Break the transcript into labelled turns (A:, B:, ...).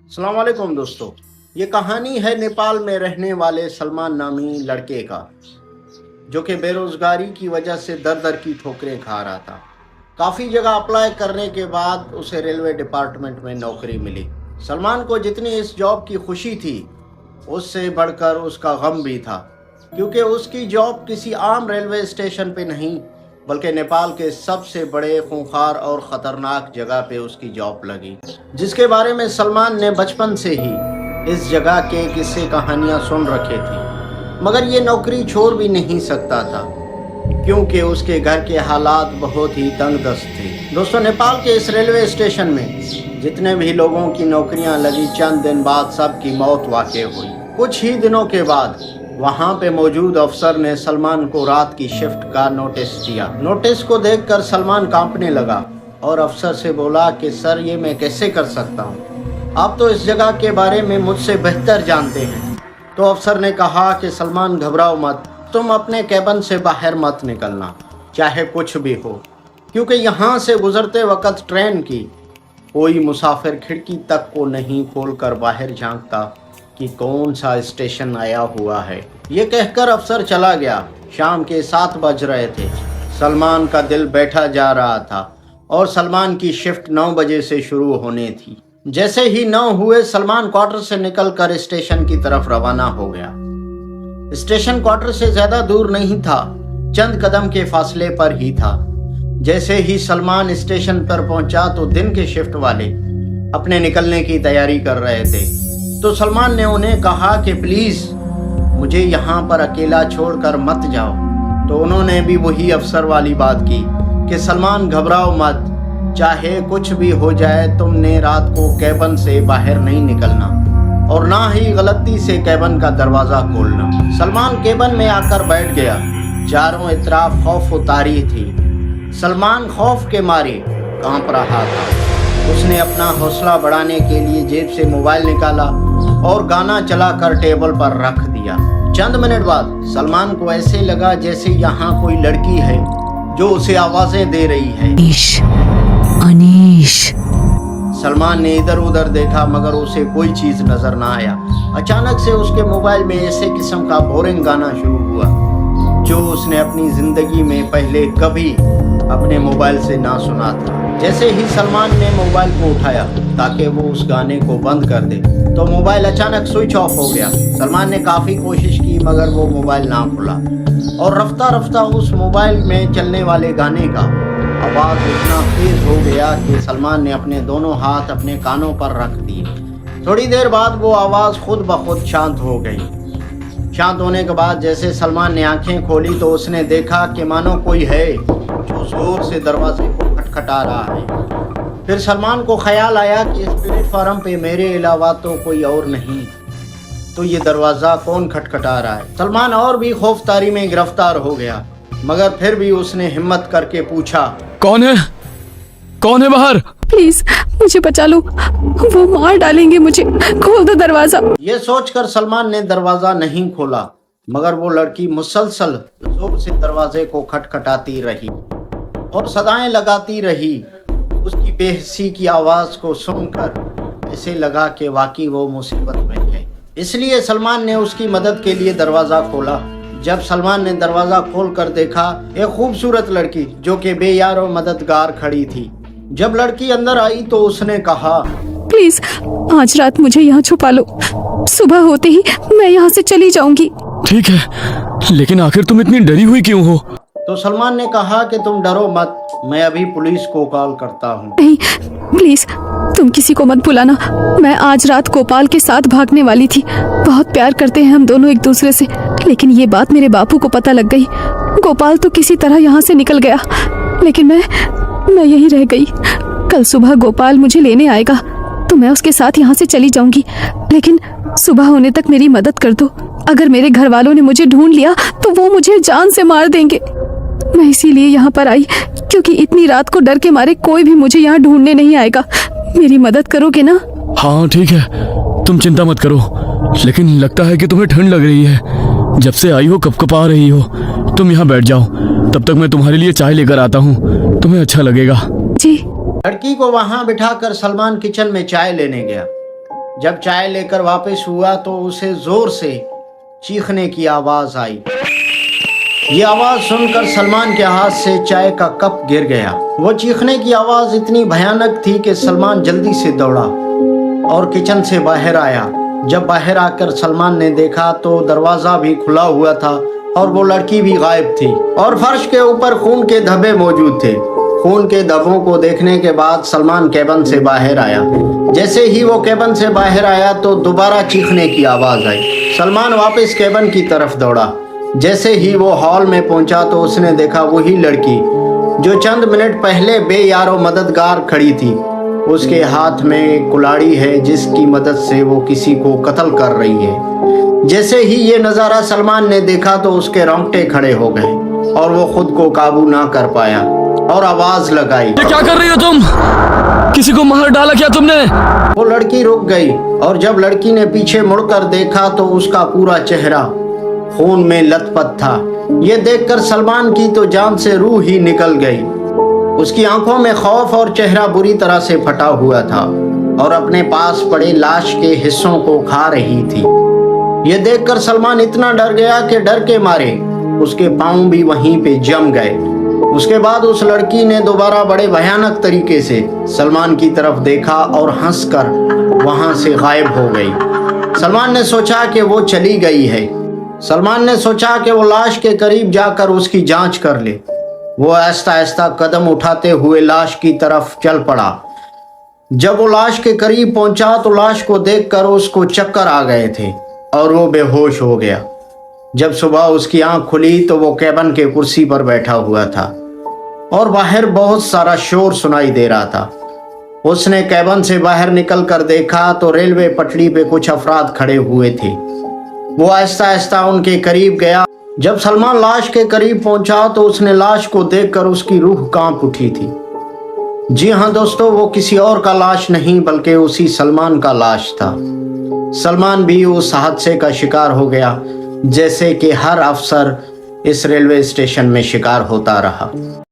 A: अस्सलाम वालेकुम दोस्तों, ये कहानी है नेपाल में रहने वाले सलमान नामी लड़के का, जो कि बेरोजगारी की वजह से दर दर की ठोकरें खा रहा था। काफ़ी जगह अप्लाई करने के बाद उसे रेलवे डिपार्टमेंट में नौकरी मिली। सलमान को जितनी इस जॉब की खुशी थी, उससे बढ़कर उसका गम भी था, क्योंकि उसकी जॉब किसी आम रेलवे स्टेशन पे नहीं बल्कि नेपाल के सबसे बड़े खूंखार और ख़तरनाक जगह पे उसकी जॉब लगी, जिसके बारे में सलमान ने बचपन से ही इस जगह के किस्से कहानियां सुन रखे थी। मगर ये नौकरी छोड़ भी नहीं सकता था, क्योंकि उसके घर के हालात बहुत ही तंगदस्त थे। दोस्तों, नेपाल के इस रेलवे स्टेशन में जितने भी लोगों की नौकरियां लगी, चंद दिन बाद सबकी मौत वाक़ई हुई। कुछ ही दिनों के बाद वहाँ पे मौजूद अफसर ने सलमान को रात की शिफ्ट का नोटिस दिया। नोटिस को देखकर सलमान कांपने लगा और अफसर से बोला कि सर, ये मैं कैसे कर सकता हूँ, आप तो इस जगह के बारे में मुझसे बेहतर जानते हैं। तो अफसर ने कहा कि सलमान, घबराओ मत, तुम अपने कैबिन से बाहर मत निकलना, चाहे कुछ भी हो, क्योंकि यहाँ से गुजरते वक्त ट्रेन की कोई मुसाफिर खिड़की तक को नहीं खोलकर बाहर झांकता कि कौन सा स्टेशन आया हुआ है। ये कहकर अफसर चला गया। शाम के 7 बज रहे थे। सलमान का दिल बैठा जा रहा था और सलमान की शिफ्ट 9 बजे से शुरू होने थी। जैसे ही 9 हुए, सलमान क्वार्टर से निकलकर स्टेशन की तरफ रवाना हो गया। स्टेशन क्वार्टर से ज्यादा दूर नहीं था, चंद कदम के फासले पर ही था। जैसे ही सलमान स्टेशन पर पहुंचा तो दिन के शिफ्ट वाले अपने निकलने की तैयारी कर रहे थे। तो सलमान ने उन्हें कहा कि प्लीज़ मुझे यहाँ पर अकेला छोड़कर मत जाओ। तो उन्होंने भी वही अफसर वाली बात की कि सलमान, घबराओ मत, चाहे कुछ भी हो जाए, तुमने रात को कैबिन से बाहर नहीं निकलना और ना ही गलती से कैबिन का दरवाज़ा खोलना। सलमान कैबिन में आकर बैठ गया। चारों तरफ खौफ उतारी थी। सलमान खौफ के मारे कांप रहा था। उसने अपना हौसला बढ़ाने के लिए जेब से मोबाइल निकाला और गाना चलाकर टेबल पर रख दिया। चंद मिनट बाद सलमान को ऐसे लगा जैसे यहाँ कोई लड़की है जो उसे आवाजें दे रही है।
B: अनीश।
A: सलमान ने इधर उधर देखा, मगर उसे कोई चीज नजर ना आया। अचानक से उसके मोबाइल में ऐसे किस्म का बोरिंग गाना शुरू हुआ जो उसने अपनी जिंदगी में पहले कभी अपने मोबाइल से ना सुना था। जैसे ही सलमान ने मोबाइल को उठाया ताकि वो उस गाने को बंद कर दे, तो मोबाइल अचानक स्विच ऑफ हो गया। सलमान ने काफ़ी कोशिश की, मगर वो मोबाइल ना खुला और रफ्ता रफ्ता उस मोबाइल में चलने वाले गाने का आवाज़ इतना तेज हो गया कि सलमान ने अपने दोनों हाथ अपने कानों पर रख दिए। थोड़ी देर बाद वो आवाज़ खुद ब खुद शांत हो गई। शांत होने के बाद जैसे सलमान ने आंखें खोली तो उसने देखा कि मानो कोई है जो जोर से दरवाजे को खटखटा रहा है। फिर सलमान को ख्याल आया कि इस प्लेटफार्म पे मेरे अलावा तो कोई और नहीं, तो ये दरवाज़ा कौन खटखटा रहा है। सलमान और भी खौफतारी में गिरफ्तार हो गया, मगर फिर भी उसने हिम्मत करके पूछा,
B: कौन है? कौन है बाहर?
C: प्लीज मुझे बचा लो, वो मार डालेंगे मुझे, खोल दो दरवाजा।
A: ये सोचकर सलमान ने दरवाज़ा नहीं खोला, मगर वो लड़की मुसलसल जोर से दरवाजे को खटखटाती रही और सदाएं लगाती रही। उसकी बेहसी की आवाज़ को सुनकर ऐसे लगा कि वाकई वो मुसीबत में है। इसलिए सलमान ने उसकी मदद के लिए दरवाज़ा खोला। जब सलमान ने दरवाज़ा खोलकर देखा, एक खूबसूरत लड़की जो कि बेयार और मददगार खड़ी थी। जब लड़की अंदर आई तो उसने कहा,
C: प्लीज आज रात मुझे यहाँ छुपा लो, सुबह होते ही मैं यहाँ से चली जाऊंगी।
B: ठीक है, लेकिन आखिर तुम इतनी डरी हुई क्यों हो?
A: तो सलमान ने कहा कि तुम डरो मत, मैं अभी पुलिस को कॉल करता हूँ।
C: नहीं प्लीज, तुम किसी को मत बुलाना। मैं आज रात गोपाल के साथ भागने वाली थी। बहुत प्यार करते हैं हम दोनों एक दूसरे से, लेकिन ये बात मेरे बापू को पता लग गई। गोपाल तो किसी तरह यहाँ से निकल गया, लेकिन मैं यहीं रह गई। कल सुबह गोपाल मुझे लेने आएगा तो मैं उसके साथ यहाँ से चली जाऊंगी, लेकिन सुबह होने तक मेरी मदद कर दो। अगर मेरे घर वालों ने मुझे ढूंढ लिया तो वो मुझे जान से मार देंगे। मैं इसीलिए यहाँ पर आई, क्योंकि इतनी रात को डर के मारे कोई भी मुझे यहाँ ढूंढने नहीं आएगा। मेरी मदद करोगे ना?
B: हाँ ठीक है, तुम चिंता मत करो, लेकिन लगता है कि तुम्हें ठंड लग रही है। जब से आई हो कपकपा रही हो। तुम यहाँ बैठ जाओ, तब तक मैं तुम्हारे लिए चाय लेकर आता हूँ, तुम्हें अच्छा लगेगा।
C: जी।
A: लड़की को वहां बिठाकर सलमान किचन में चाय लेने गया। जब चाय लेकर वापस हुआ तो उसे जोर से चीखने की आवाज आई। ये आवाज सुनकर सलमान के हाथ से चाय का कप गिर गया। वो चीखने की आवाज इतनी भयानक थी कि सलमान जल्दी से दौड़ा और किचन से बाहर आया। जब बाहर आकर सलमान ने देखा तो दरवाजा भी खुला हुआ था और वो लड़की भी गायब थी और फर्श के ऊपर खून के धब्बे मौजूद थे। खून के धब्बों को देखने के बाद सलमान केबिन से बाहर आया। जैसे ही वो केबिन से बाहर आया तो दोबारा चीखने की आवाज आई। सलमान वापस केबिन की तरफ दौड़ा। जैसे ही वो हॉल में पहुंचा तो उसने देखा वही लड़की जो चंद मिनट पहले बेयारो मददगार खड़ी थी। उसके हाथ में एक कुल्हाड़ी है जिसकी मदद से वो किसी को कत्ल कर रही है। जैसे ही ये नज़ारा सलमान ने देखा तो उसके रोंगटे खड़े हो गए और वो खुद को काबू ना कर पाया और आवाज लगाई,
B: ये क्या कर रही हो तुम? किसी को मार डाला क्या तुमने?
A: वो लड़की रुक गई और जब लड़की ने पीछे मुड़कर देखा तो उसका पूरा चेहरा खून में लथपथ था। ये देखकर सलमान की तो जान से रूह ही निकल गई। उसकी आंखों में खौफ और चेहरा बुरी तरह से फटा हुआ था और अपने पास पड़े लाश के हिस्सों को खा रही थी। ये देखकर सलमान इतना डर गया कि डर के मारे उसके पांव भी वहीं पे जम गए। उसके बाद उस लड़की ने दोबारा बड़े भयानक तरीके से सलमान की तरफ देखा और हंसकर वहां से गायब हो गई। सलमान ने सोचा कि वो चली गई है। सलमान ने सोचा कि वो लाश के करीब जाकर उसकी जांच कर ले। वो आहिस्ता आहिस्ता कदम उठाते हुए लाश की तरफ चल पड़ा। जब वो लाश के करीब पहुंचा तो लाश को देखकर उसको चक्कर आ गए थे और वो बेहोश हो गया। जब सुबह उसकी आंख खुली तो वो केबिन के कुर्सी पर बैठा हुआ था और बाहर बहुत सारा शोर सुनाई दे रहा था। उसने केबिन से बाहर निकल कर देखा तो रेलवे पटरी पे कुछ अफराद खड़े हुए थे। वो आहिस्ता आहिस्ता उनके करीब गया। जब सलमान लाश के करीब पहुंचा तो उसने लाश को देखकर उसकी रूह कांप उठी थी। जी हाँ दोस्तों, वो किसी और का लाश नहीं बल्कि उसी सलमान का लाश था। सलमान भी उस हादसे का शिकार हो गया जैसे कि हर अफसर इस रेलवे स्टेशन में शिकार होता रहा।